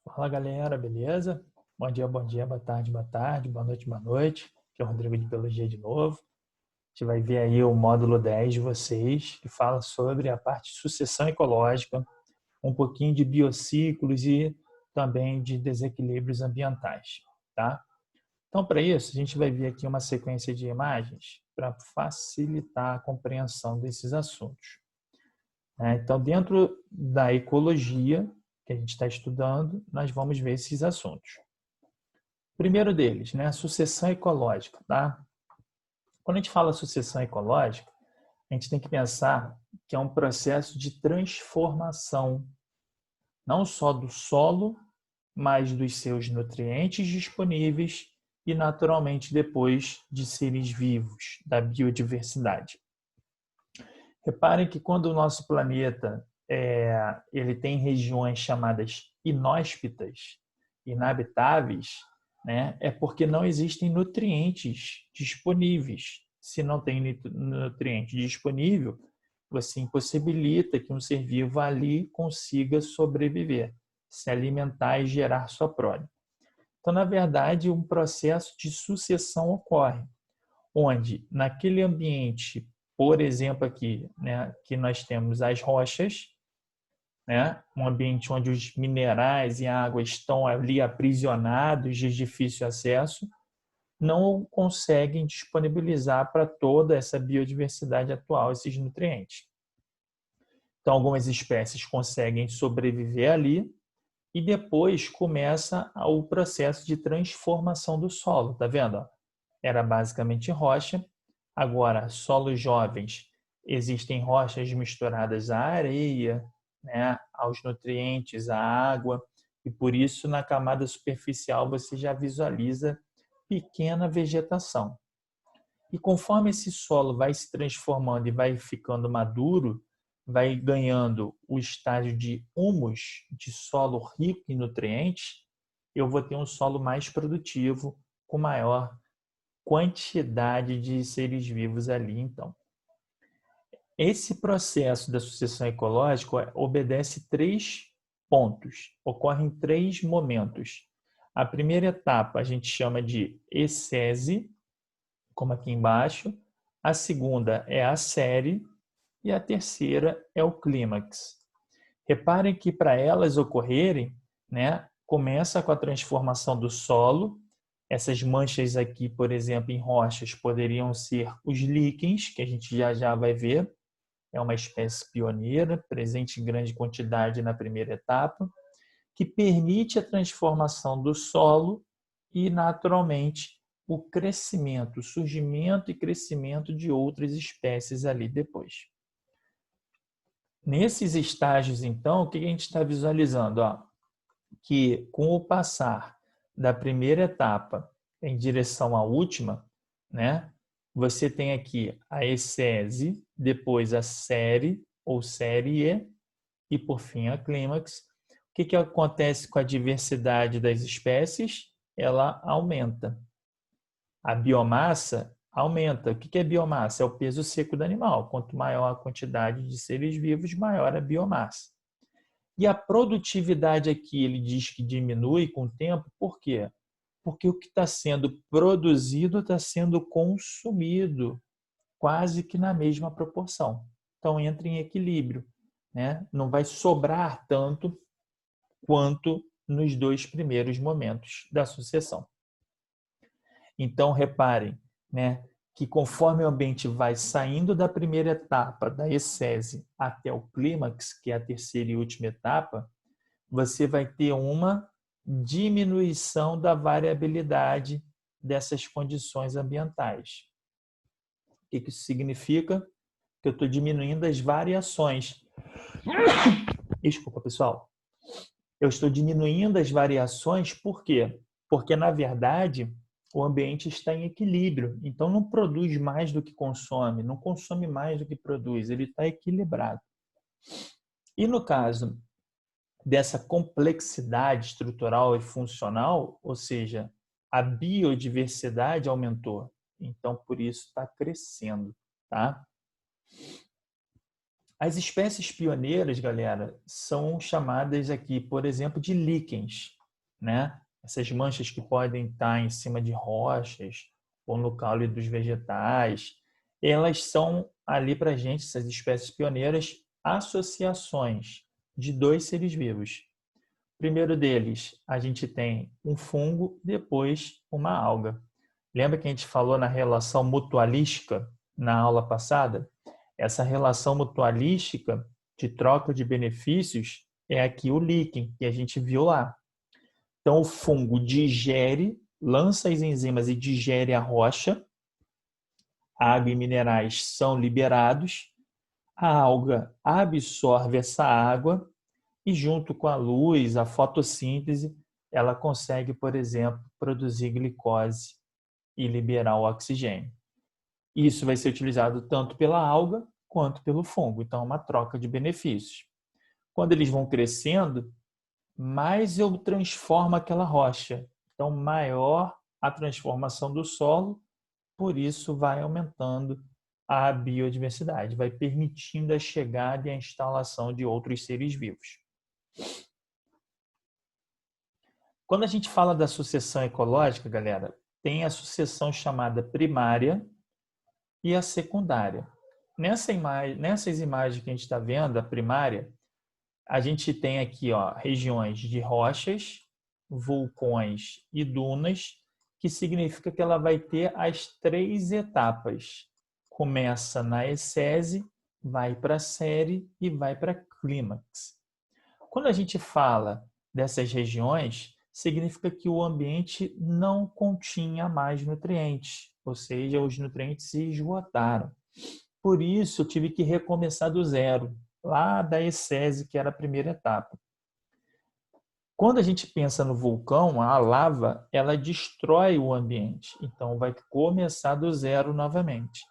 Fala galera, beleza? Bom dia, boa tarde, boa noite. Aqui é o Rodrigo de Biologia de novo. A gente vai ver aí o módulo 10 de vocês, que fala sobre a parte de sucessão ecológica, um pouquinho de biociclos e também de desequilíbrios ambientais, tá? Então, para isso, a gente vai ver aqui uma sequência de imagens para facilitar a compreensão desses assuntos. Então, dentro da ecologia que a gente está estudando, nós vamos ver esses assuntos. Primeiro deles, né, a sucessão ecológica. Tá? Quando a gente fala sucessão ecológica, a gente tem que pensar que é um processo de transformação, não só do solo, mas dos seus nutrientes disponíveis e, naturalmente, depois de seres vivos, da biodiversidade. Reparem que quando o nosso planeta ele tem regiões chamadas inóspitas, inabitáveis, né, é porque não existem nutrientes disponíveis. Se não tem nutriente disponível, você impossibilita que um ser vivo ali consiga sobreviver, se alimentar e gerar sua prole. Então, na verdade, um processo de sucessão ocorre, onde naquele ambiente, por exemplo aqui, né, que nós temos as rochas, né, um ambiente onde os minerais e a água estão ali aprisionados de difícil acesso, não conseguem disponibilizar para toda essa biodiversidade atual esses nutrientes. Então, algumas espécies conseguem sobreviver ali e depois começa o processo de transformação do solo, tá vendo? Era basicamente rocha. Agora, solos jovens, existem rochas misturadas à areia, né, aos nutrientes, à água, e por isso na camada superficial você já visualiza pequena vegetação. E conforme esse solo vai se transformando e vai ficando maduro, vai ganhando o estágio de humus, de solo rico em nutrientes, eu vou ter um solo mais produtivo, com maior quantidade de seres vivos ali, então. Esse processo da sucessão ecológica obedece 3 pontos, ocorre em 3 momentos. A primeira etapa a gente chama de ecese, como aqui embaixo. A segunda é a série e a terceira é o clímax. Reparem que para elas ocorrerem, né, começa com a transformação do solo. Essas manchas aqui, por exemplo, em rochas, poderiam ser os líquens, que a gente já vai ver. É uma espécie pioneira, presente em grande quantidade na primeira etapa, que permite a transformação do solo e, naturalmente, o crescimento, o surgimento e crescimento de outras espécies ali depois. Nesses estágios, então, o que a gente está visualizando? Que com o passar da primeira etapa em direção à última, né, você tem aqui a ecese, depois a série ou série e por fim a clímax. O que acontece com a diversidade das espécies? Ela aumenta. A biomassa aumenta. O que é biomassa? É o peso seco do animal. Quanto maior a quantidade de seres vivos, maior a biomassa. E a produtividade aqui, ele diz que diminui com o tempo, por quê? Porque o que está sendo produzido está sendo consumido quase que na mesma proporção. Então, entra em equilíbrio, né? Não vai sobrar tanto quanto nos 2 primeiros momentos da sucessão. Então, reparem, né, que conforme o ambiente vai saindo da primeira etapa, da ecese, até o clímax, que é a terceira e última etapa, você vai ter uma diminuição da variabilidade dessas condições ambientais. O que isso significa? Que eu estou diminuindo as variações. Desculpa, pessoal. Eu estou diminuindo as variações, por quê? Porque, na verdade, o ambiente está em equilíbrio. Então, não produz mais do que consome, não consome mais do que produz. Ele está equilibrado. E no caso dessa complexidade estrutural e funcional, ou seja, a biodiversidade aumentou. Então, por isso está crescendo, tá? As espécies pioneiras, galera, são chamadas aqui, por exemplo, de líquens, né? Essas manchas que podem estar em cima de rochas ou no caule dos vegetais, elas são ali para a gente, essas espécies pioneiras, associações de dois seres vivos. Primeiro deles, a gente tem um fungo, depois uma alga. Lembra que a gente falou na relação mutualística na aula passada? Essa relação mutualística de troca de benefícios é aqui o líquen, que a gente viu lá. Então, o fungo digere, lança as enzimas e digere a rocha, água e minerais são liberados, a alga absorve essa água e, junto com a luz, a fotossíntese, ela consegue, por exemplo, produzir glicose e liberar o oxigênio. Isso vai ser utilizado tanto pela alga quanto pelo fungo. Então, é uma troca de benefícios. Quando eles vão crescendo, mais eu transformo aquela rocha. Então, maior a transformação do solo, por isso vai aumentando a biodiversidade, vai permitindo a chegada e a instalação de outros seres vivos. Quando a gente fala da sucessão ecológica, galera, tem a sucessão chamada primária e a secundária. Nessas imagens que a gente está vendo, a primária, a gente tem aqui regiões de rochas, vulcões e dunas, que significa que ela vai ter as 3 etapas. Começa na ecese, vai para a série e vai para clímax. Quando a gente fala dessas regiões, significa que o ambiente não continha mais nutrientes, ou seja, os nutrientes se esgotaram. Por isso, eu tive que recomeçar do zero, lá da ecese, que era a primeira etapa. Quando a gente pensa no vulcão, a lava, ela destrói o ambiente, então vai começar do zero novamente.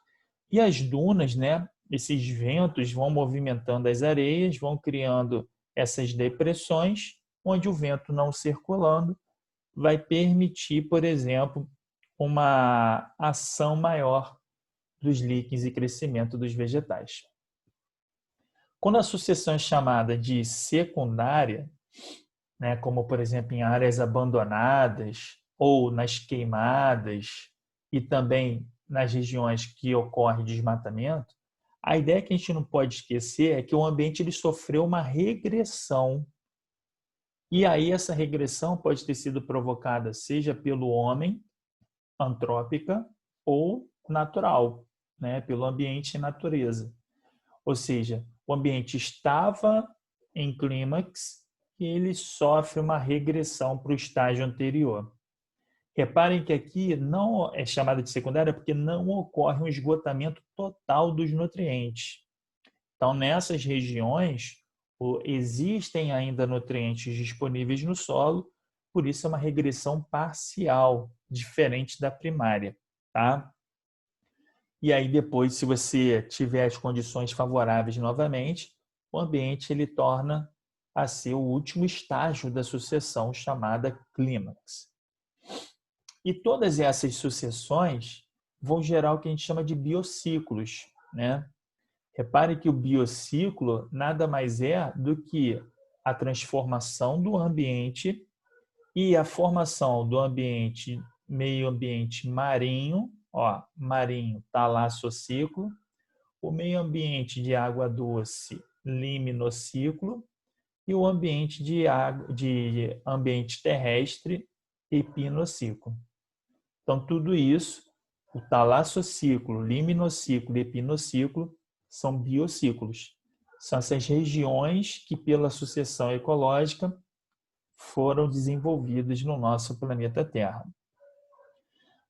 E as dunas, né, esses ventos vão movimentando as areias, vão criando essas depressões, onde o vento não circulando vai permitir, por exemplo, uma ação maior dos líquens e crescimento dos vegetais. Quando a sucessão é chamada de secundária, né, como por exemplo em áreas abandonadas ou nas queimadas e também nas regiões que ocorre desmatamento, a ideia que a gente não pode esquecer é que o ambiente ele sofreu uma regressão. E aí essa regressão pode ter sido provocada seja pelo homem, antrópica, ou natural, né, pelo ambiente e natureza. Ou seja, o ambiente estava em clímax e ele sofre uma regressão para o estágio anterior. Reparem que aqui não é chamada de secundária porque não ocorre um esgotamento total dos nutrientes. Então, nessas regiões, existem ainda nutrientes disponíveis no solo, por isso é uma regressão parcial, diferente da primária, tá? E aí depois, se você tiver as condições favoráveis novamente, o ambiente ele torna a ser o último estágio da sucessão, chamada clímax. E todas essas sucessões vão gerar o que a gente chama de biociclos, né? Repare que o biociclo nada mais é do que a transformação do ambiente e a formação do ambiente, meio ambiente marinho, marinho, talassociclo, o meio ambiente de água doce, liminociclo, e o ambiente de ambiente terrestre, epinociclo. Então, tudo isso, o talassociclo, liminociclo e epinociclo, são biociclos. São essas regiões que, pela sucessão ecológica, foram desenvolvidas no nosso planeta Terra.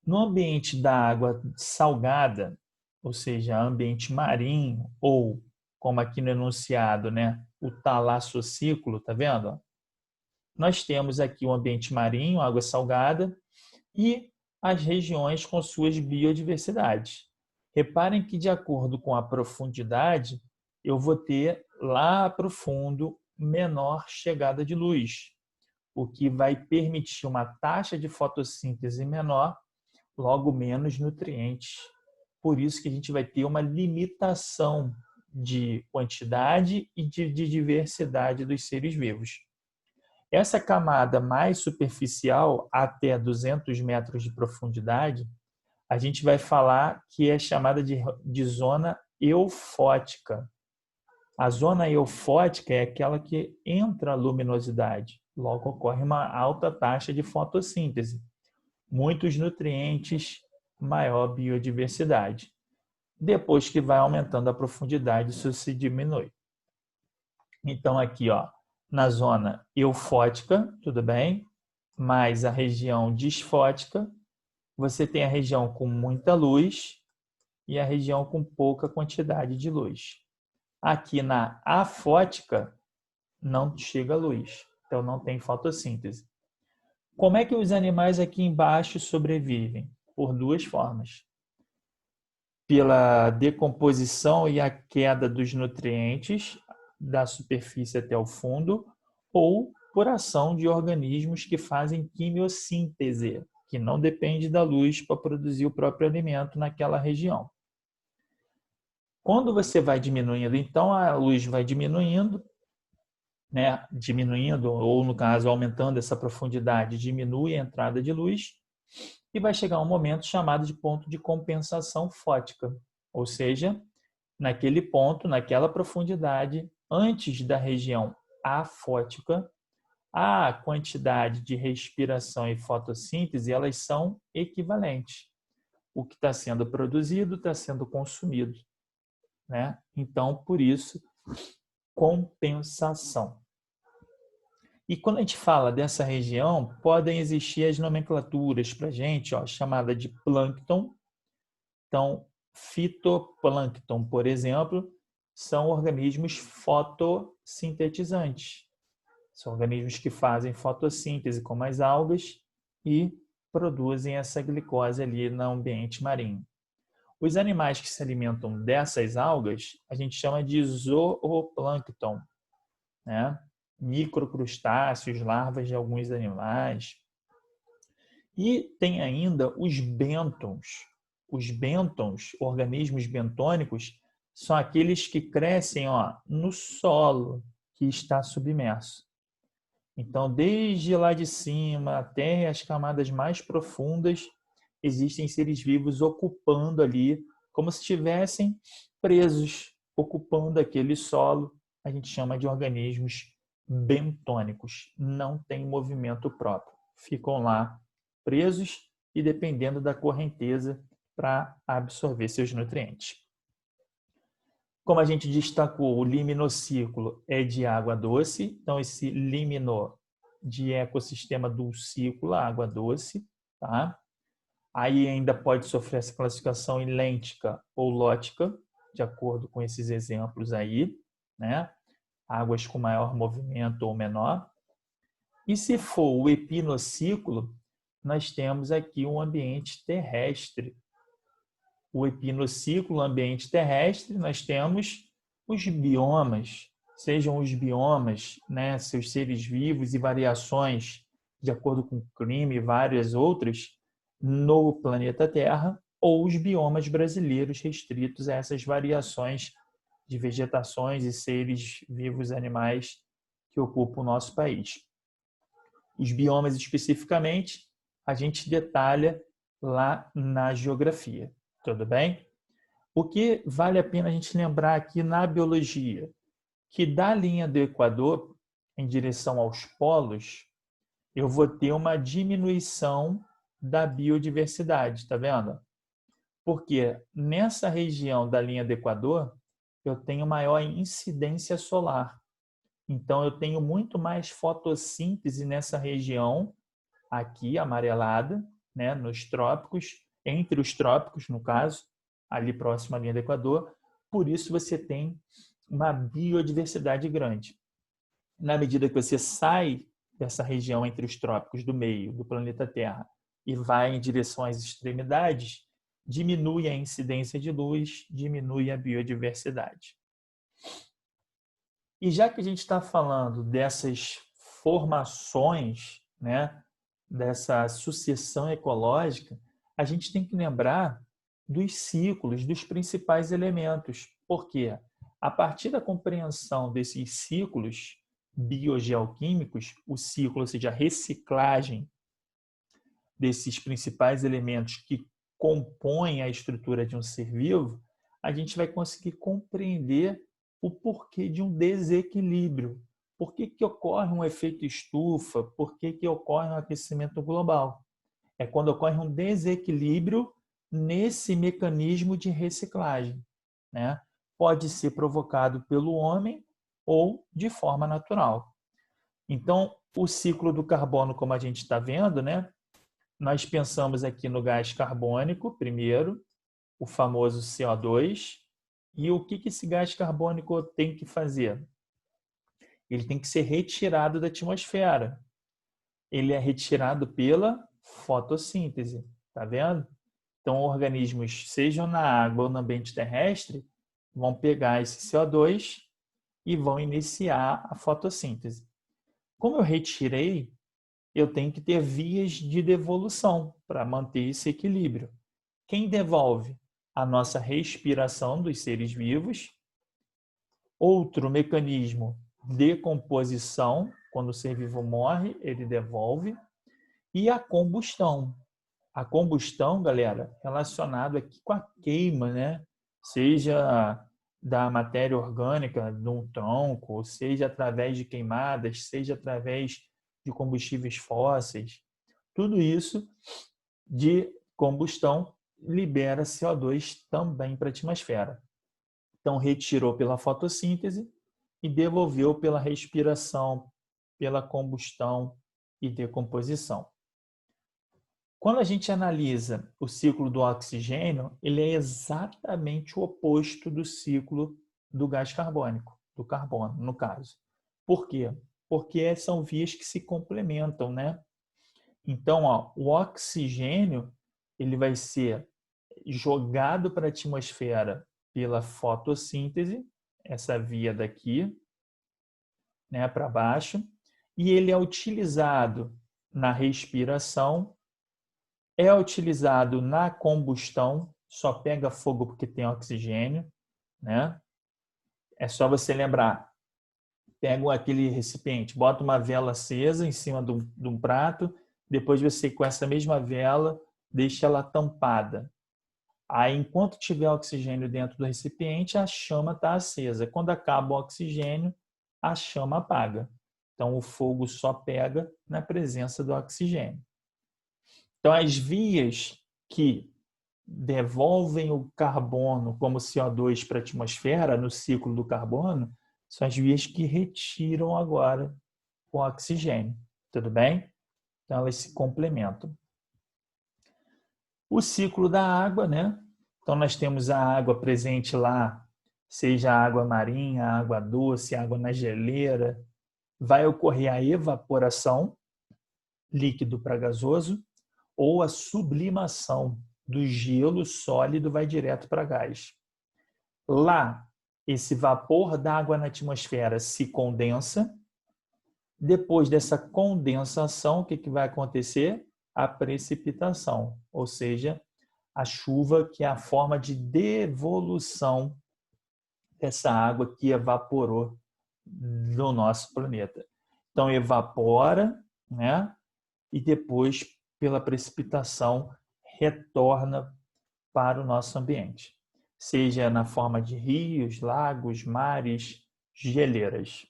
No ambiente da água salgada, ou seja, ambiente marinho, ou, como aqui no enunciado, né, o talassociclo, tá vendo? Nós temos aqui o ambiente marinho, água salgada, e as regiões com suas biodiversidades. Reparem que, de acordo com a profundidade, eu vou ter lá para o fundo menor chegada de luz, o que vai permitir uma taxa de fotossíntese menor, logo menos nutrientes. Por isso que a gente vai ter uma limitação de quantidade e de diversidade dos seres vivos. Essa camada mais superficial, até 200 metros de profundidade, a gente vai falar que é chamada de zona eufótica. A zona eufótica é aquela que entra a luminosidade. Logo, ocorre uma alta taxa de fotossíntese. Muitos nutrientes, maior biodiversidade. Depois que vai aumentando a profundidade, isso se diminui. Então, aqui, ó, na zona eufótica, tudo bem? Mais a região disfótica, você tem a região com muita luz e a região com pouca quantidade de luz. Aqui na afótica, não chega luz, então não tem fotossíntese. Como é que os animais aqui embaixo sobrevivem? Por duas formas. Pela decomposição e a queda dos nutrientes da superfície até o fundo, ou por ação de organismos que fazem quimiossíntese, que não depende da luz para produzir o próprio alimento naquela região. Quando você vai diminuindo, então a luz vai diminuindo, né? Diminuindo, ou no caso, aumentando essa profundidade, diminui a entrada de luz e vai chegar um momento chamado de ponto de compensação fótica, ou seja, naquele ponto, naquela profundidade, antes da região afótica, a quantidade de respiração e fotossíntese, elas são equivalentes. O que está sendo produzido está sendo consumido, né? Então, por isso, compensação. E quando a gente fala dessa região, podem existir as nomenclaturas para a gente, ó, chamada de plâncton. Então, fitoplâncton, por exemplo, são organismos fotossintetizantes. São organismos que fazem fotossíntese, como as algas, e produzem essa glicose ali no ambiente marinho. Os animais que se alimentam dessas algas, a gente chama de zooplâncton, né? Microcrustáceos, larvas de alguns animais. E tem ainda os bêntons. Os bêntons, organismos bentônicos, são aqueles que crescem, ó, no solo que está submerso. Então, desde lá de cima até as camadas mais profundas, existem seres vivos ocupando ali, como se estivessem presos, ocupando aquele solo. A gente chama de organismos bentônicos. Não tem movimento próprio. Ficam lá presos e dependendo da correnteza para absorver seus nutrientes. Como a gente destacou, o liminociclo é de água doce, então esse limino de ecossistema dulcícola, água doce, tá? Aí ainda pode sofrer essa classificação em lêntica ou lótica, de acordo com esses exemplos aí, né? Águas com maior movimento ou menor. E se for o epinociclo, nós temos aqui um ambiente terrestre. O epinociclo, ambiente terrestre, nós temos os biomas, sejam os biomas, né, seus seres vivos e variações de acordo com o clima e várias outras no planeta Terra, ou os biomas brasileiros restritos a essas variações de vegetações e seres vivos animais que ocupam o nosso país. Os biomas especificamente, a gente detalha lá na geografia. Tudo bem? O que vale a pena a gente lembrar aqui na biologia? Que da linha do Equador, em direção aos polos, eu vou ter uma diminuição da biodiversidade, tá vendo? Porque nessa região da linha do Equador, eu tenho maior incidência solar. Então, eu tenho muito mais fotossíntese nessa região, aqui amarelada, né, nos trópicos, entre os trópicos, no caso, ali próximo à linha do Equador. Por isso, você tem uma biodiversidade grande. Na medida que você sai dessa região entre os trópicos do meio do planeta Terra e vai em direção às extremidades, diminui a incidência de luz, diminui a biodiversidade. E já que a gente está falando dessas formações, né, dessa sucessão ecológica, a gente tem que lembrar dos ciclos, dos principais elementos. Por quê? A partir da compreensão desses ciclos biogeoquímicos, o ciclo, ou seja, a reciclagem desses principais elementos que compõem a estrutura de um ser vivo, a gente vai conseguir compreender o porquê de um desequilíbrio. Por que ocorre um efeito estufa? Por que ocorre um aquecimento global? É quando ocorre um desequilíbrio nesse mecanismo de reciclagem, né? Pode ser provocado pelo homem ou de forma natural. Então, o ciclo do carbono, como a gente está vendo, né? Nós pensamos aqui no gás carbônico, primeiro, o famoso CO2. E o que esse gás carbônico tem que fazer? Ele tem que ser retirado da atmosfera. Ele é retirado pela fotossíntese, tá vendo? Então, organismos, sejam na água ou no ambiente terrestre, vão pegar esse CO2 e vão iniciar a fotossíntese. Como eu retirei, eu tenho que ter vias de devolução para manter esse equilíbrio. Quem devolve? A nossa respiração dos seres vivos. Outro mecanismo, decomposição. Quando o ser vivo morre, ele devolve. E a combustão. A combustão, galera, relacionado aqui com a queima, né? Seja da matéria orgânica de um tronco, seja através de queimadas, seja através de combustíveis fósseis. Tudo isso de combustão libera CO2 também para a atmosfera. Então, retirou pela fotossíntese e devolveu pela respiração, pela combustão e decomposição. Quando a gente analisa o ciclo do oxigênio, ele é exatamente o oposto do ciclo do gás carbônico, do carbono, no caso. Por quê? Porque são vias que se complementam, né? Então, o oxigênio ele vai ser jogado para a atmosfera pela fotossíntese, essa via daqui, né, para baixo, e ele é utilizado na respiração, é utilizado na combustão, só pega fogo porque tem oxigênio, né? É só você lembrar, pega aquele recipiente, bota uma vela acesa em cima de um prato, depois você, com essa mesma vela, deixa ela tampada. Aí, enquanto tiver oxigênio dentro do recipiente, a chama está acesa. Quando acaba o oxigênio, a chama apaga. Então, o fogo só pega na presença do oxigênio. Então, as vias que devolvem o carbono como CO2 para a atmosfera no ciclo do carbono são as vias que retiram agora o oxigênio. Tudo bem? Então, elas se complementam. O ciclo da água, né? Então, nós temos a água presente lá, seja a água marinha, a água doce, a água na geleira. Vai ocorrer a evaporação, líquido para gasoso, ou a sublimação do gelo sólido vai direto para gás. Lá, esse vapor da água na atmosfera se condensa. Depois dessa condensação, o que vai acontecer? A precipitação, ou seja, a chuva, que é a forma de devolução dessa água que evaporou do nosso planeta. Então, evapora, né? E depois, pela precipitação, retorna para o nosso ambiente, seja na forma de rios, lagos, mares, geleiras.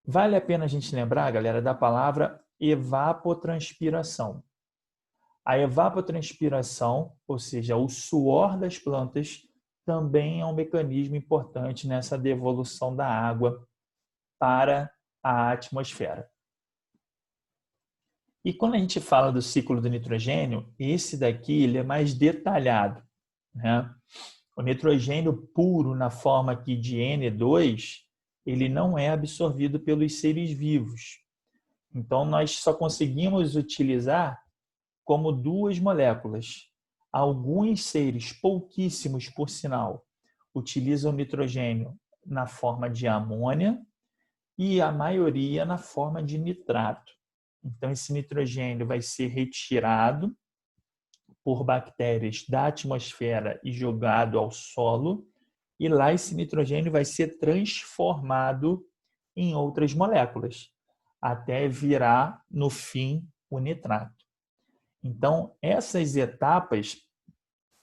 Vale a pena a gente lembrar, galera, da palavra evapotranspiração. A evapotranspiração, ou seja, o suor das plantas, também é um mecanismo importante nessa devolução da água para a atmosfera. E quando a gente fala do ciclo do nitrogênio, esse daqui ele é mais detalhado, né? O nitrogênio puro, na forma aqui de N2, ele não é absorvido pelos seres vivos. Então, nós só conseguimos utilizar como duas moléculas. Alguns seres, pouquíssimos por sinal, utilizam nitrogênio na forma de amônia e a maioria na forma de nitrato. Então, esse nitrogênio vai ser retirado por bactérias da atmosfera e jogado ao solo, e lá esse nitrogênio vai ser transformado em outras moléculas, até virar, no fim, o nitrato. Então, essas etapas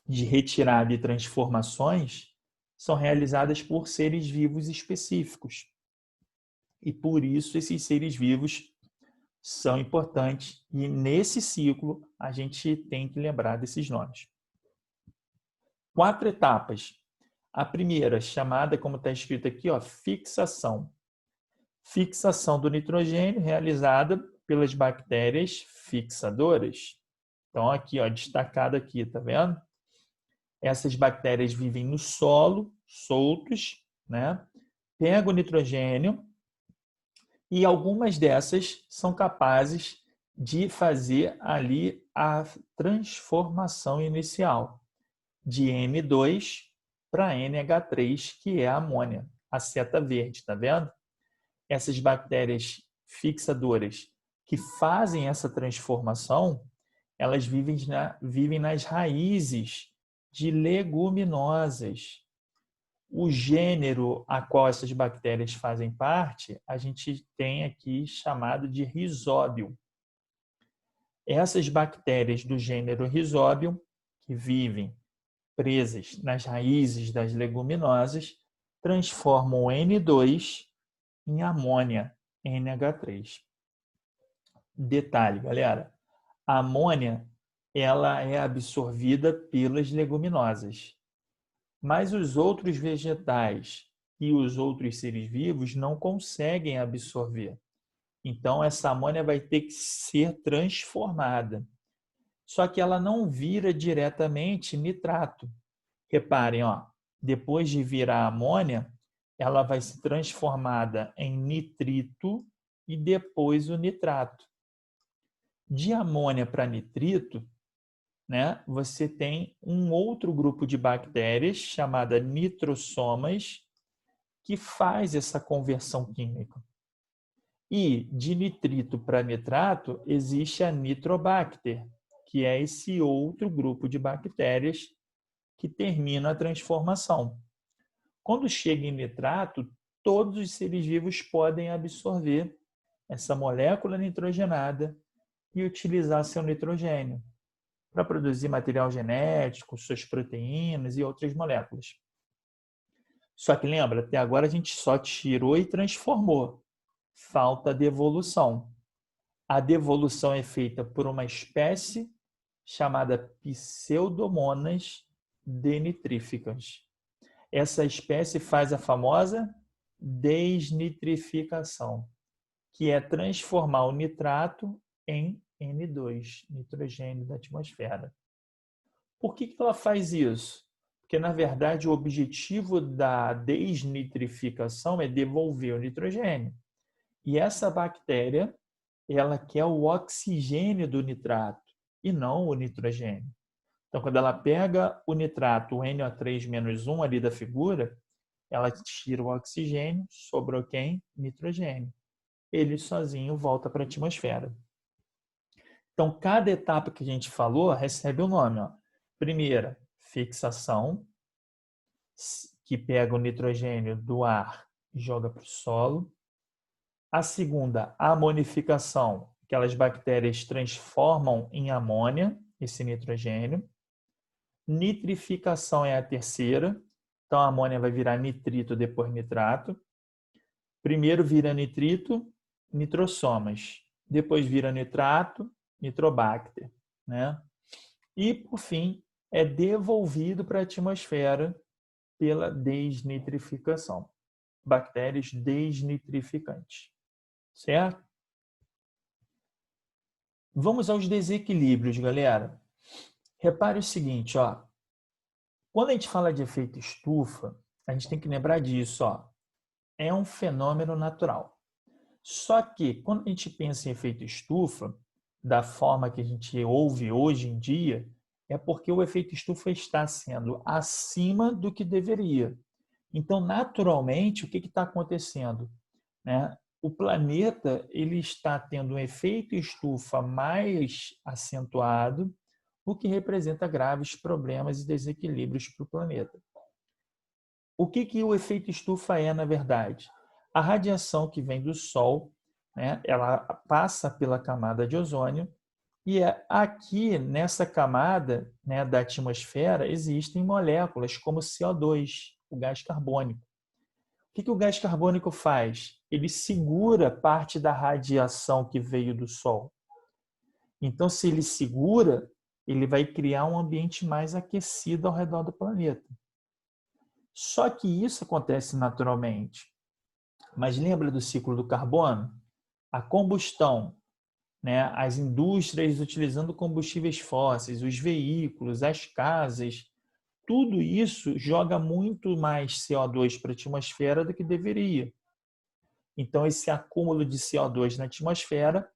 de retirada e transformações são realizadas por seres vivos específicos. E por isso esses seres vivos são importantes. E nesse ciclo a gente tem que lembrar desses nomes. 4 etapas. A primeira, chamada, como está escrito aqui, fixação. Fixação do nitrogênio realizada pelas bactérias fixadoras. Então, aqui, destacado aqui, tá vendo? Essas bactérias vivem no solo, soltos, né? Pegam o nitrogênio e algumas dessas são capazes de fazer ali a transformação inicial de N2 para NH3, que é a amônia, a seta verde, tá vendo? Essas bactérias fixadoras que fazem essa transformação, elas vivem nas raízes de leguminosas. O gênero a qual essas bactérias fazem parte, a gente tem aqui chamado de Rhizobium. Essas bactérias do gênero Rhizobium, que vivem presas nas raízes das leguminosas, transformam o N2 em amônia, NH3. Detalhe, galera, a amônia ela é absorvida pelas leguminosas, mas os outros vegetais e os outros seres vivos não conseguem absorver. Então, essa amônia vai ter que ser transformada. Só que ela não vira diretamente nitrato. Reparem, depois de virar amônia, ela vai ser transformada em nitrito e depois o nitrato. De amônia para nitrito, né, você tem um outro grupo de bactérias chamada nitrosomas que faz essa conversão química. E de nitrito para nitrato existe a Nitrobacter, que é esse outro grupo de bactérias que termina a transformação. Quando chega em nitrato, todos os seres vivos podem absorver essa molécula nitrogenada e utilizar seu nitrogênio para produzir material genético, suas proteínas e outras moléculas. Só que lembra, até agora a gente só tirou e transformou. Falta a devolução. A devolução é feita por uma espécie chamada Pseudomonas denitríficas. Essa espécie faz a famosa desnitrificação, que é transformar o nitrato em N2, nitrogênio da atmosfera. Por que ela faz isso? Porque, na verdade, o objetivo da desnitrificação é devolver o nitrogênio. E essa bactéria, ela quer o oxigênio do nitrato e não o nitrogênio. Então, quando ela pega o nitrato, o NO3-1 ali da figura, ela tira o oxigênio, sobrou quem? Nitrogênio. Ele sozinho volta para a atmosfera. Então, cada etapa que a gente falou recebe o nome. Primeira, fixação, que pega o nitrogênio do ar e joga para o solo. A segunda, amonificação, aquelas bactérias transformam em amônia esse nitrogênio. Nitrificação é a terceira, então a amônia vai virar nitrito, depois nitrato. Primeiro vira nitrito, nitrosomas. Depois vira nitrato, nitrobacter, né? E, por fim, é devolvido para a atmosfera pela desnitrificação. Bactérias desnitrificantes. Certo? Vamos aos desequilíbrios, galera. Repare o seguinte, quando a gente fala de efeito estufa, a gente tem que lembrar disso, é um fenômeno natural. Só que, quando a gente pensa em efeito estufa, da forma que a gente ouve hoje em dia, é porque o efeito estufa está sendo acima do que deveria. Então, naturalmente, o que está acontecendo? Né? O planeta ele está tendo um efeito estufa mais acentuado, o que representa graves problemas e desequilíbrios para o planeta. o que o efeito estufa é, na verdade? A radiação que vem do Sol, né, ela passa pela camada de ozônio e aqui nessa camada, né, da atmosfera existem moléculas como CO2, o gás carbônico. O que o gás carbônico faz? Ele segura parte da radiação que veio do Sol. Então, se ele segura, ele vai criar um ambiente mais aquecido ao redor do planeta. Só que isso acontece naturalmente. Mas lembra do ciclo do carbono? A combustão, né? As indústrias utilizando combustíveis fósseis, os veículos, as casas, tudo isso joga muito mais CO2 para a atmosfera do que deveria. Então, esse acúmulo de CO2 na atmosfera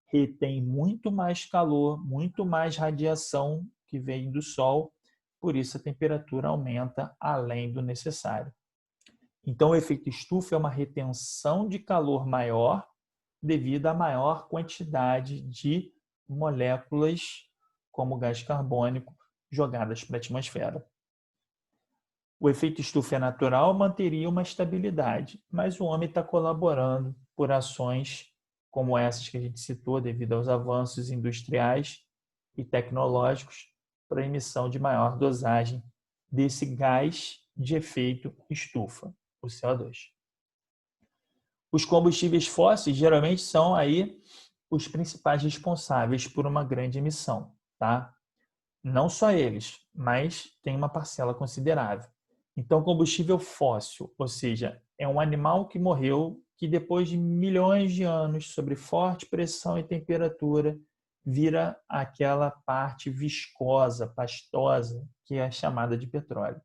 retém muito mais calor, muito mais radiação que vem do Sol, por isso a temperatura aumenta além do necessário. Então, o efeito estufa é uma retenção de calor maior devido à maior quantidade de moléculas, como gás carbônico, jogadas para a atmosfera. O efeito estufa natural manteria uma estabilidade, mas o homem está colaborando por ações como essas que a gente citou, devido aos avanços industriais e tecnológicos, para a emissão de maior dosagem desse gás de efeito estufa, o CO2. Os combustíveis fósseis geralmente são aí os principais responsáveis por uma grande emissão, tá? Não só eles, mas tem uma parcela considerável. Então, combustível fóssil, ou seja, é um animal que morreu, que depois de milhões de anos, sob forte pressão e temperatura, vira aquela parte viscosa, pastosa, que é chamada de petróleo.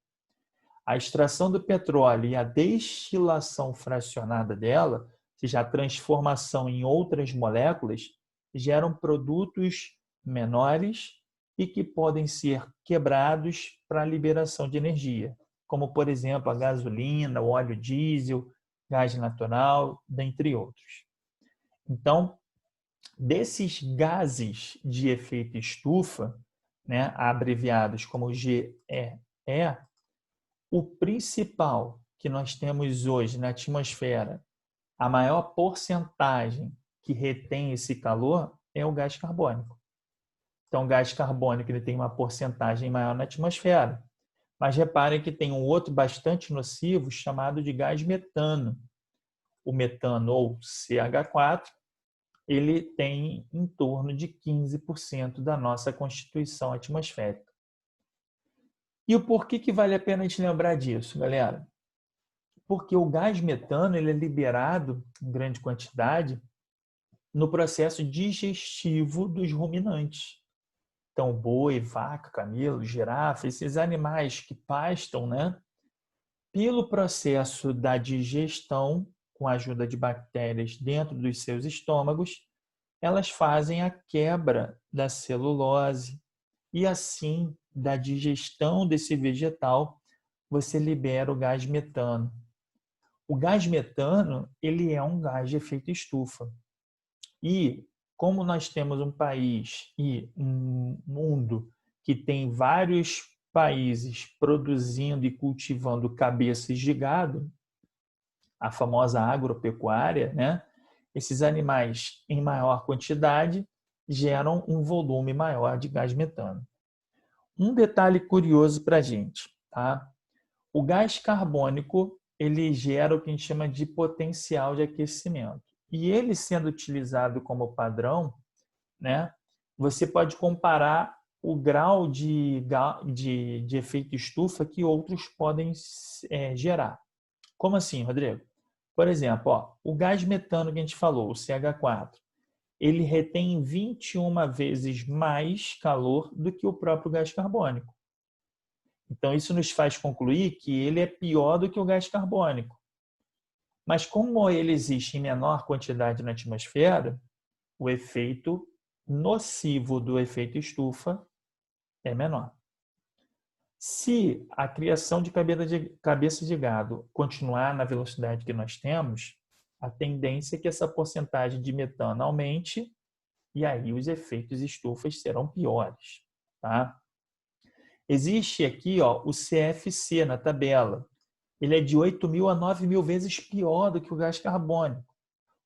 A extração do petróleo e a destilação fracionada dela, ou seja, a transformação em outras moléculas, geram produtos menores e que podem ser quebrados para a liberação de energia, como, por exemplo, a gasolina, o óleo diesel, gás natural, dentre outros. Então, desses gases de efeito estufa, né, abreviados como GEE, o principal que nós temos hoje na atmosfera, a maior porcentagem que retém esse calor é o gás carbônico. Então, o gás carbônico ele tem uma porcentagem maior na atmosfera. Mas reparem que tem um outro bastante nocivo chamado de gás metano. O metano, ou CH4, ele tem em torno de 15% da nossa constituição atmosférica. E o porquê que vale a pena a gente lembrar disso, galera? Porque o gás metano ele é liberado em grande quantidade no processo digestivo dos ruminantes. Então, boi, vaca, camelo, girafa, esses animais que pastam, né? Pelo processo da digestão, com a ajuda de bactérias dentro dos seus estômagos, elas fazem a quebra da celulose e assim, da digestão desse vegetal, você libera o gás metano. O gás metano, ele é um gás de efeito estufa. E como nós temos um país e um mundo que tem vários países produzindo e cultivando cabeças de gado, a famosa agropecuária, né? Esses animais em maior quantidade geram um volume maior de gás metano. Um detalhe curioso para a gente, tá? O gás carbônico ele gera o que a gente chama de potencial de aquecimento. E ele sendo utilizado como padrão, né, você pode comparar o grau de efeito estufa que outros podem gerar. Como assim, Rodrigo? Por exemplo, ó, o gás metano que a gente falou, o CH4, ele retém 21 vezes mais calor do que o próprio gás carbônico. Então, isso nos faz concluir que ele é pior do que o gás carbônico. Mas como ele existe em menor quantidade na atmosfera, o efeito nocivo do efeito estufa é menor. Se a criação de cabeça de gado continuar na velocidade que nós temos, a tendência é que essa porcentagem de metano aumente e aí os efeitos estufas serão piores, tá? Existe aqui, ó, o CFC na tabela. ele é de 8.000 a 9.000 vezes pior do que o gás carbônico.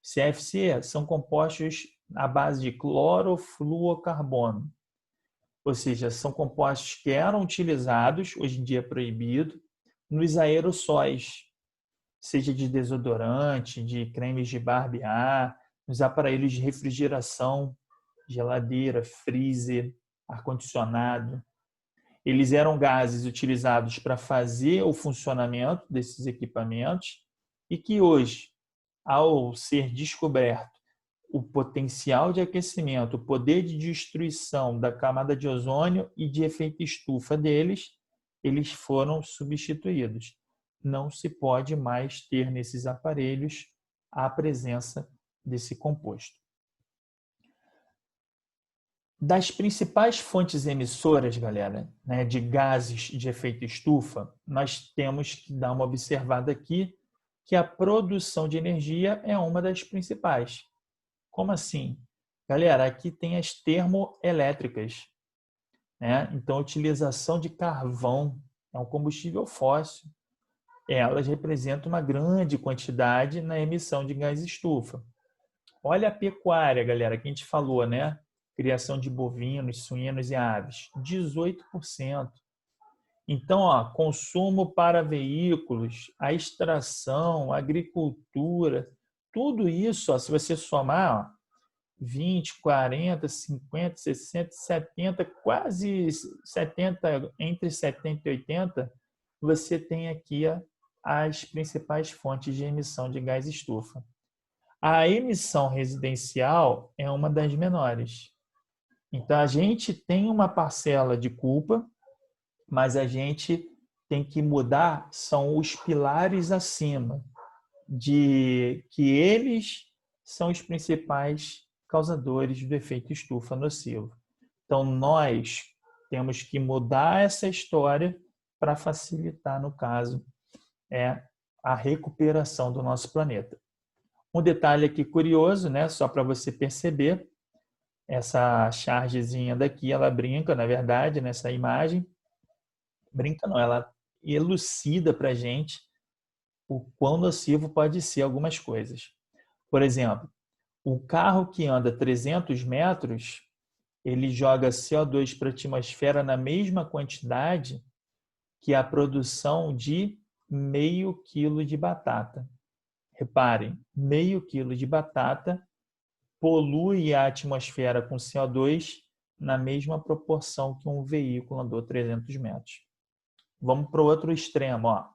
CFC são compostos à base de clorofluorcarbono, ou seja, são compostos que eram utilizados, hoje em dia é proibido, nos aerossóis, seja de desodorante, de cremes de barbear, nos aparelhos de refrigeração, geladeira, freezer, ar-condicionado. Eles eram gases utilizados para fazer o funcionamento desses equipamentos e que hoje, ao ser descoberto o potencial de aquecimento, o poder de destruição da camada de ozônio e de efeito estufa deles, eles foram substituídos. Não se pode mais ter nesses aparelhos a presença desse composto. Das principais fontes emissoras, galera, né, de gases de efeito estufa, nós temos que dar uma observada aqui que a produção de energia é uma das principais. Como assim? Galera, aqui tem as termoelétricas, né? Então, a utilização de carvão é um combustível fóssil. Elas representam uma grande quantidade na emissão de gás estufa. Olha a pecuária, galera, que a gente falou, né? Criação de bovinos, suínos e aves, 18%. Então, ó, consumo para veículos, a extração, a agricultura, tudo isso, ó, se você somar, ó, 20, 40, 50, 60, 70, quase 70, entre 70 e 80, você tem aqui ó, as principais fontes de emissão de gás estufa. A emissão residencial é uma das menores. Então, a gente tem uma parcela de culpa, mas a gente tem que mudar, são os pilares acima, de que eles são os principais causadores do efeito estufa nocivo. Então, nós temos que mudar essa história para facilitar, no caso, a recuperação do nosso planeta. Um detalhe aqui curioso, né, só para você perceber, essa chargezinha daqui, ela brinca, na verdade, nessa imagem, brinca não, ela elucida para a gente o quão nocivo pode ser algumas coisas. Por exemplo, o carro que anda 300 metros, ele joga CO2 para a atmosfera na mesma quantidade que a produção de meio quilo de batata. Reparem, meio quilo de batata polui a atmosfera com CO2 na mesma proporção que um veículo andou 300 metros. Vamos para o outro extremo, ó.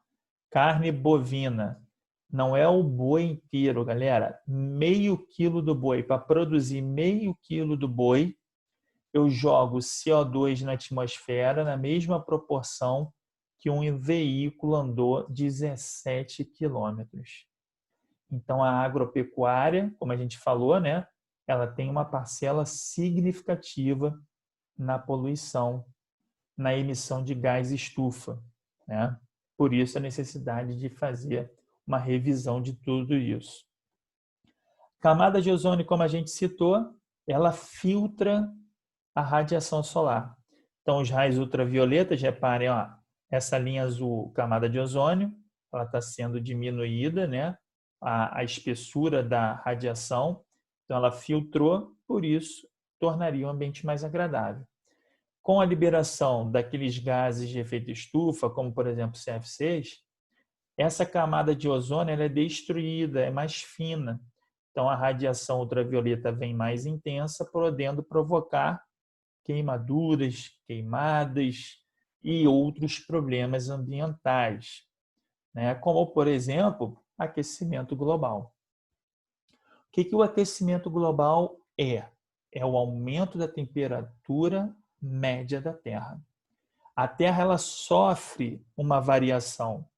Carne bovina. Não é o boi inteiro, galera. Meio quilo do boi. Para produzir meio quilo do boi, eu jogo CO2 na atmosfera na mesma proporção que um veículo andou 17 quilômetros. Então, a agropecuária, como a gente falou, né, ela tem uma parcela significativa na poluição, na emissão de gás estufa, né? Por isso, a necessidade de fazer uma revisão de tudo isso. Camada de ozônio, como a gente citou, ela filtra a radiação solar. Então, os raios ultravioletas, reparem, ó, essa linha azul, camada de ozônio, ela está sendo diminuída, né? A espessura da radiação. Então, ela filtrou, por isso, tornaria o ambiente mais agradável. Com a liberação daqueles gases de efeito estufa, como, por exemplo, CFCs, essa camada de ozônio ela é destruída, é mais fina. Então, a radiação ultravioleta vem mais intensa, podendo provocar queimaduras, queimadas e outros problemas ambientais, né? Como, por exemplo, aquecimento global. O que o aquecimento global é? É o aumento da temperatura média da Terra. A Terra ela sofre uma variação,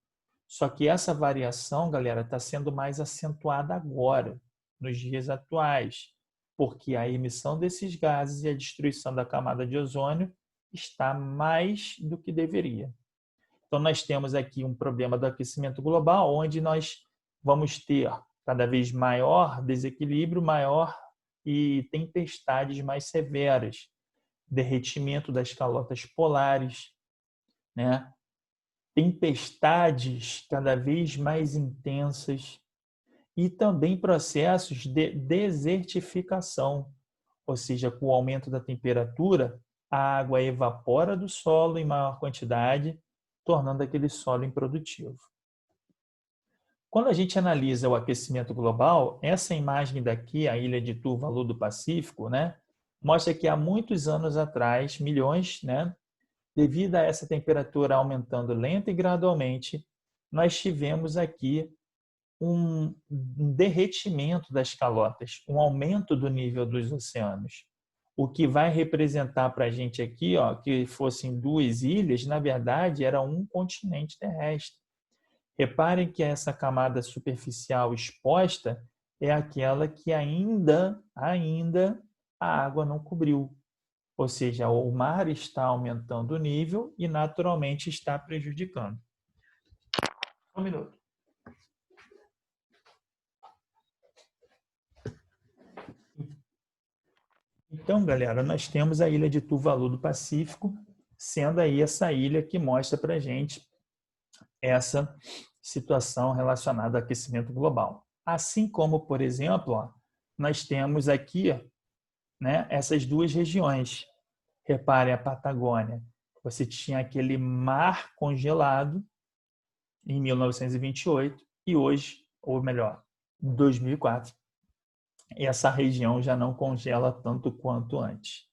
só que essa variação, galera, está sendo mais acentuada agora, nos dias atuais, porque a emissão desses gases e a destruição da camada de ozônio está mais do que deveria. Então, nós temos aqui um problema do aquecimento global, onde nós vamos ter cada vez maior desequilíbrio, maior e tempestades mais severas, derretimento das calotas polares, né? tempestades cada vez mais intensas e também processos de desertificação, ou seja, com o aumento da temperatura, a água evapora do solo em maior quantidade, tornando aquele solo improdutivo. Quando a gente analisa o aquecimento global, essa imagem daqui, a ilha de Tuvalu do Pacífico, né, mostra que há muitos anos atrás, milhões, né, devido a essa temperatura aumentando lenta e gradualmente, nós tivemos aqui um derretimento das calotas, um aumento do nível dos oceanos. O que vai representar para a gente aqui, ó, que fossem duas ilhas, na verdade, era um continente terrestre. Reparem que essa camada superficial exposta é aquela que ainda a água não cobriu. Ou seja, o mar está aumentando o nível e naturalmente está prejudicando. Um minuto. Então, galera, nós temos a ilha de Tuvalu do Pacífico, sendo aí essa ilha que mostra para a gente essa situação relacionada ao aquecimento global. Assim como, por exemplo, ó, nós temos aqui, né, essas duas regiões. Reparem a Patagônia. Você tinha aquele mar congelado em 1928 e hoje, ou melhor, em 2004, essa região já não congela tanto quanto antes.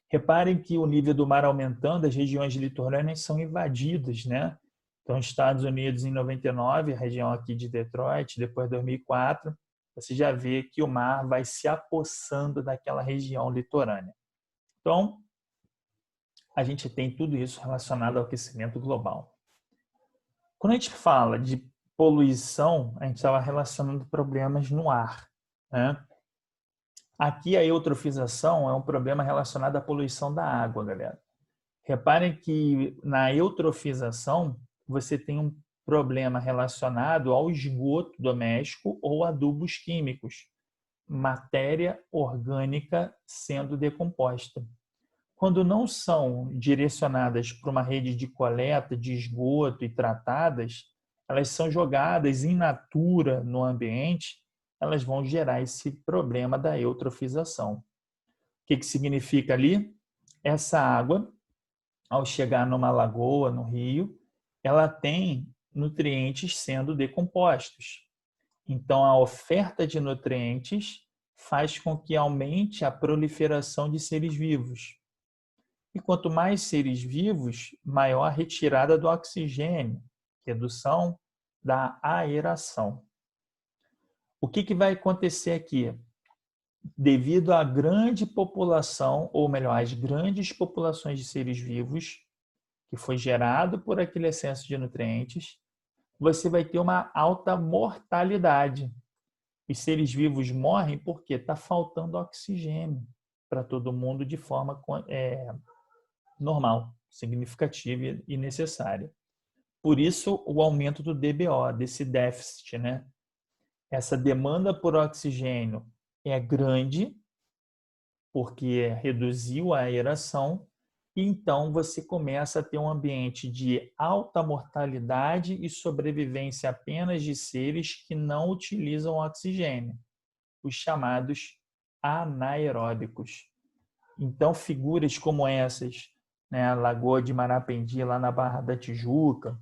Reparem que o nível do mar aumentando, as regiões litorâneas são invadidas, né? Então, Estados Unidos em 99, a região aqui de Detroit, depois de 2004, você já vê que o mar vai se apossando daquela região litorânea. Então, a gente tem tudo isso relacionado ao aquecimento global. Quando a gente fala de poluição, a gente estava relacionando problemas no ar, né? Aqui a eutrofização é um problema relacionado à poluição da água, galera. Reparem que na eutrofização você tem um problema relacionado ao esgoto doméstico ou adubos químicos, matéria orgânica sendo decomposta. Quando não são direcionadas para uma rede de coleta de esgoto e tratadas, elas são jogadas in natura no ambiente, elas vão gerar esse problema da eutrofização. O que significa ali? Essa água, ao chegar numa lagoa, no rio, ela tem nutrientes sendo decompostos. Então, a oferta de nutrientes faz com que aumente a proliferação de seres vivos. E quanto mais seres vivos, maior a retirada do oxigênio, redução da aeração. O que vai acontecer aqui? Devido à grande população, ou melhor, às grandes populações de seres vivos, que foi gerado por aquele excesso de nutrientes, você vai ter uma alta mortalidade. Os seres vivos morrem porque está faltando oxigênio para todo mundo de forma normal, significativa e necessária. Por isso, o aumento do DBO, desse déficit, né? Essa demanda por oxigênio é grande, porque reduziu a aeração, e então você começa a ter um ambiente de alta mortalidade e sobrevivência apenas de seres que não utilizam oxigênio, os chamados anaeróbicos. Então, figuras como essas, né, a Lagoa de Marapendi, lá na Barra da Tijuca,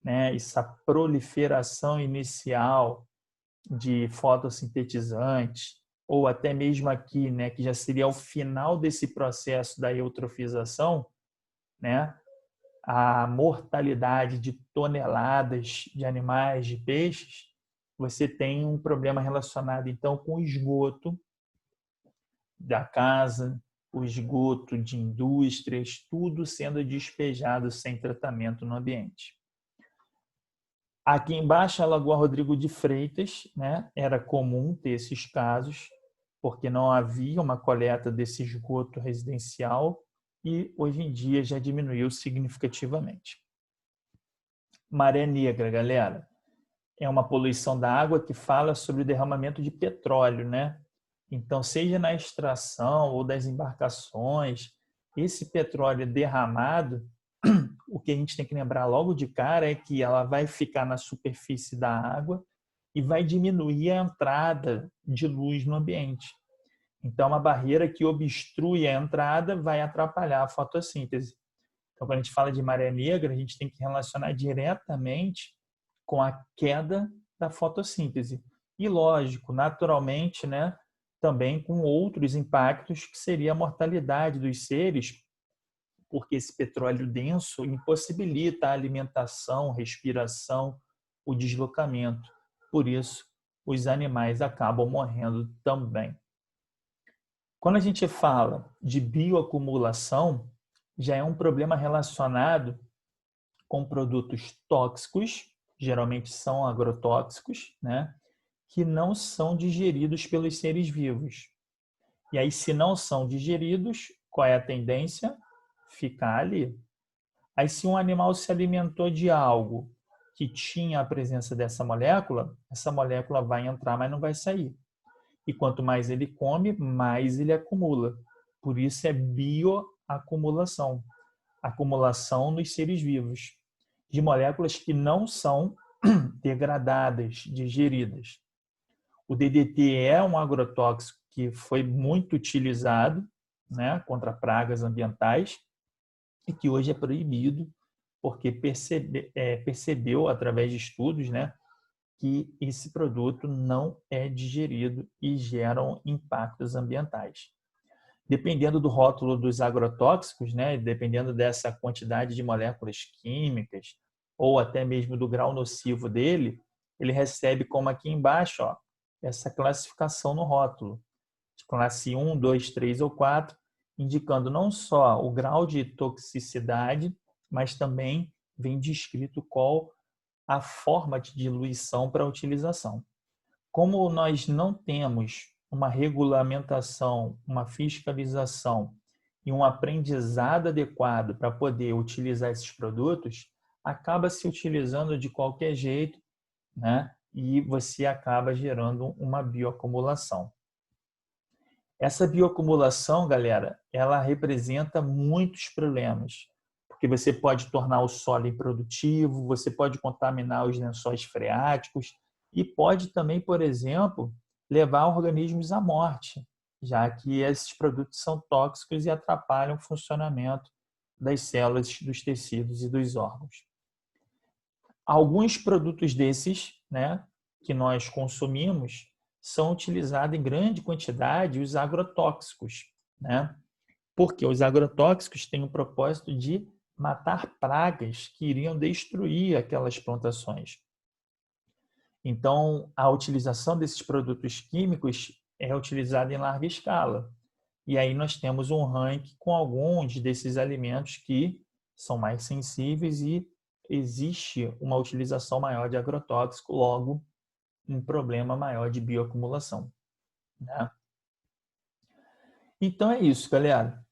né, essa proliferação inicial de fotossintetizantes, ou até mesmo aqui, né, que já seria o final desse processo da eutrofização, né, a mortalidade de toneladas de animais, de peixes, você tem um problema relacionado, então, com o esgoto da casa, o esgoto de indústrias, tudo sendo despejado sem tratamento no ambiente. Aqui embaixo, a Lagoa Rodrigo de Freitas, né, era comum ter esses casos, porque não havia uma coleta desse esgoto residencial e hoje em dia já diminuiu significativamente. Maré negra, galera, é uma poluição da água que fala sobre o derramamento de petróleo, né? Então, seja na extração ou das embarcações, esse petróleo derramado, o o que a gente tem que lembrar logo de cara é que ela vai ficar na superfície da água e vai diminuir a entrada de luz no ambiente. Então, uma barreira que obstrui a entrada vai atrapalhar a fotossíntese. Então, quando a gente fala de maré negra, a gente tem que relacionar diretamente com a queda da fotossíntese. E, lógico, naturalmente, né, também com outros impactos, que seria a mortalidade dos seres, porque esse petróleo denso impossibilita a alimentação, respiração, o deslocamento. Por isso, os animais acabam morrendo também. Quando a gente fala de bioacumulação, já é um problema relacionado com produtos tóxicos, geralmente são agrotóxicos, né, que não são digeridos pelos seres vivos. E aí, se não são digeridos, qual é a tendência? Ficar ali. Aí, se um animal se alimentou de algo que tinha a presença dessa molécula, essa molécula vai entrar, mas não vai sair. E quanto mais ele come, mais ele acumula. Por isso é bioacumulação. Acumulação nos seres vivos de moléculas que não são degradadas, digeridas. O DDT é um agrotóxico que foi muito utilizado, né, contra pragas ambientais e que hoje é proibido porque percebeu através de estudos, né, que esse produto não é digerido e geram impactos ambientais. Dependendo do rótulo dos agrotóxicos, né, dependendo dessa quantidade de moléculas químicas ou até mesmo do grau nocivo dele, ele recebe, como aqui embaixo, ó, essa classificação no rótulo, de classe 1, 2, 3 ou 4, indicando não só o grau de toxicidade, mas também vem descrito qual a forma de diluição para a utilização. Como nós não temos uma regulamentação, uma fiscalização e um aprendizado adequado para poder utilizar esses produtos, acaba se utilizando de qualquer jeito, né? E você acaba gerando uma bioacumulação. Essa bioacumulação, galera, ela representa muitos problemas, porque você pode tornar o solo improdutivo, você pode contaminar os lençóis freáticos e pode também, por exemplo, levar organismos à morte, já que esses produtos são tóxicos e atrapalham o funcionamento das células, dos tecidos e dos órgãos. Alguns produtos desses, né, que nós consumimos, são utilizados em grande quantidade os agrotóxicos, né? Porque os agrotóxicos têm o propósito de matar pragas que iriam destruir aquelas plantações. Então, a utilização desses produtos químicos é utilizada em larga escala. E aí nós temos um ranking com alguns desses alimentos que são mais sensíveis e existe uma utilização maior de agrotóxico, logo um problema maior de bioacumulação, né? Então é isso, galera.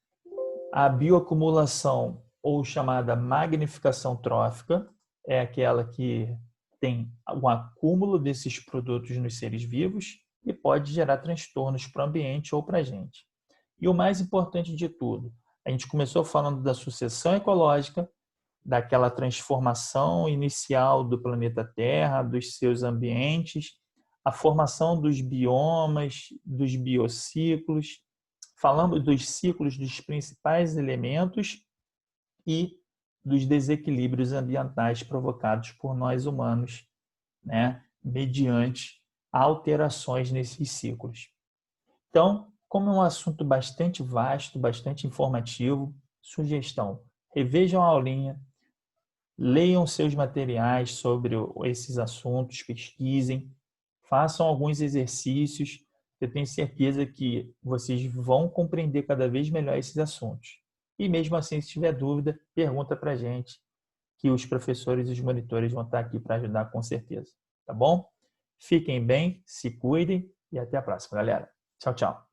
A bioacumulação, ou chamada magnificação trófica, é aquela que tem um acúmulo desses produtos nos seres vivos e pode gerar transtornos para o ambiente ou para a gente. E o mais importante de tudo, a gente começou falando da sucessão ecológica, daquela transformação inicial do planeta Terra, dos seus ambientes, a formação dos biomas, dos biociclos, falamos dos ciclos dos principais elementos e dos desequilíbrios ambientais provocados por nós humanos, né, mediante alterações nesses ciclos. Então, como é um assunto bastante vasto, bastante informativo, sugestão, revejam a aulinha, leiam seus materiais sobre esses assuntos, pesquisem, façam alguns exercícios. Eu tenho certeza que vocês vão compreender cada vez melhor esses assuntos. E mesmo assim, se tiver dúvida, pergunta para a gente, que os professores e os monitores vão estar aqui para ajudar com certeza. Tá bom? Fiquem bem, se cuidem e até a próxima, galera. Tchau, tchau.